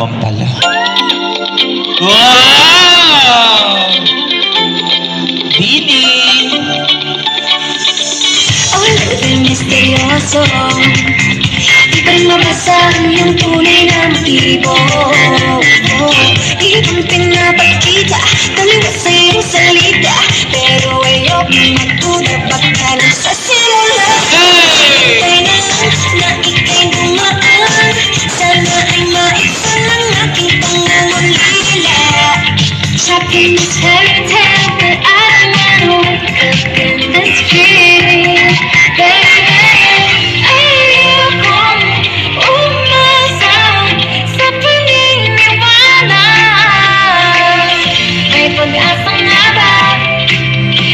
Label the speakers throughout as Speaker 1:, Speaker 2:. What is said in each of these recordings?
Speaker 1: naman pala. Wow! Dini!
Speaker 2: Ang labing misteryoso, di pa rin mabasa ang iyong tunay na motibo. Ibang pinapakita, taliwas sa iyong salita, pero ayok magduda, baka lang sa silula. Hintay na lang na ika'y dumaan, sana ay maibsan ang aking pangungulila. Happiness fairy tale, but I don't wanna wake up in this dream, baby. Ayokong umasa sa paniniwala. May pag-asa nga ba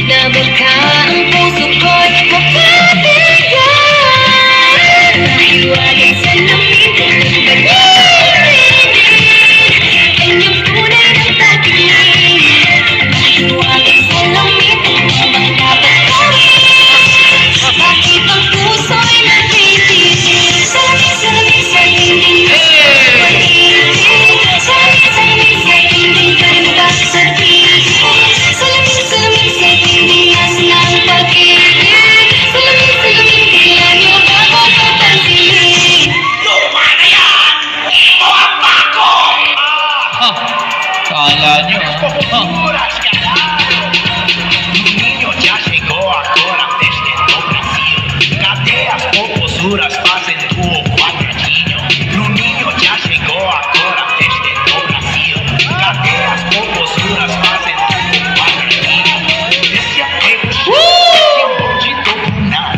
Speaker 2: na baka ang puso ko'y mapabigay? Nahiwagan sa lamig ng pag-ibig, inyong tunay ng pag-ibig. Nahiwagan sa lamig ng bang dapat gawin. Bakit ang puso'y nagtitigil? Salamig sa dingding pag-ibig. Salamig sa dingding kalimutan sa tigil. Salamig sa dingding asin ang pag-ibig. Salamig kaya niyo bago papansin.
Speaker 3: Luma na yan! Ito ang bako!
Speaker 1: Ha! Kala nyo, ha?
Speaker 3: Oras ka na! Un niño ya llegó ahora desde todo Brasil. Cadê as popozuras fazem tu olfato, niño? Un niño ya llegó ahora desde todo Brasil. Cadê as popozuras fazem tu olfato, niño? Desce até o chão, esse é o bonde do Brunão.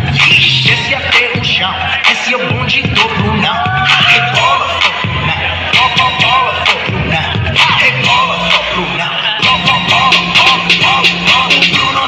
Speaker 3: Desce até o chão, esse é o bonde do Brunão. Rebola, só Brunão. Bola, só Brunão. Rebola, só Brunão. Bola, o Bruno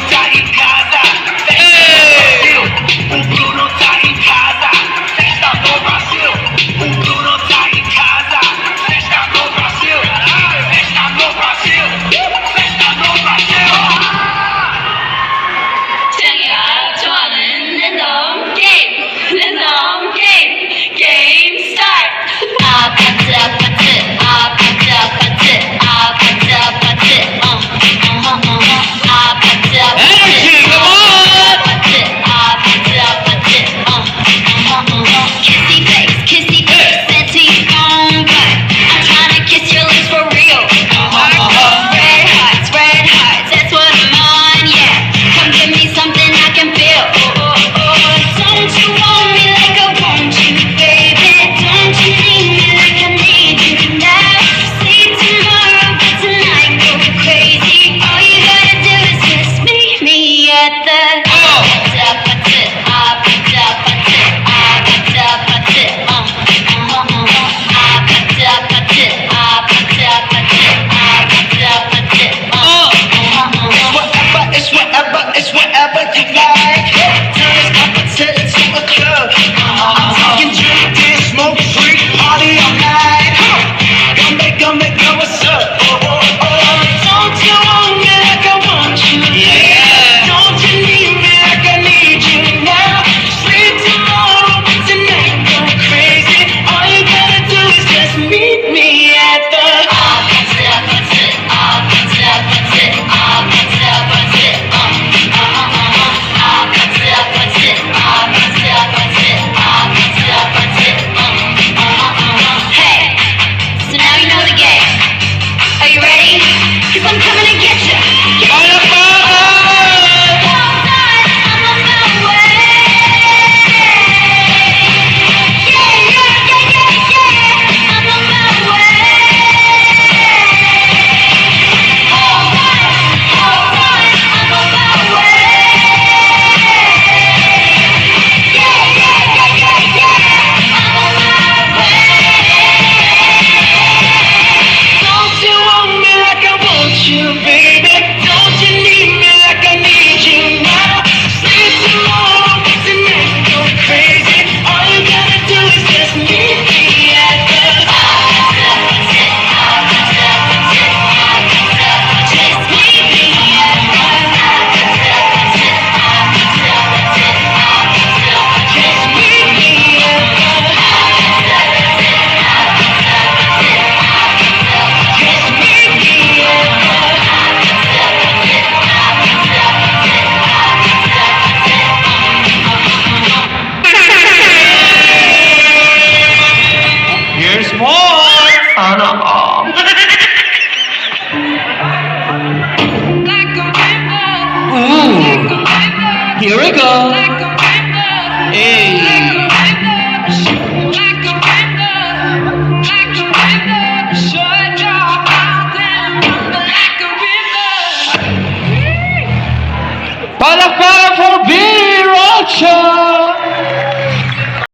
Speaker 1: ako. Ooh, here we go.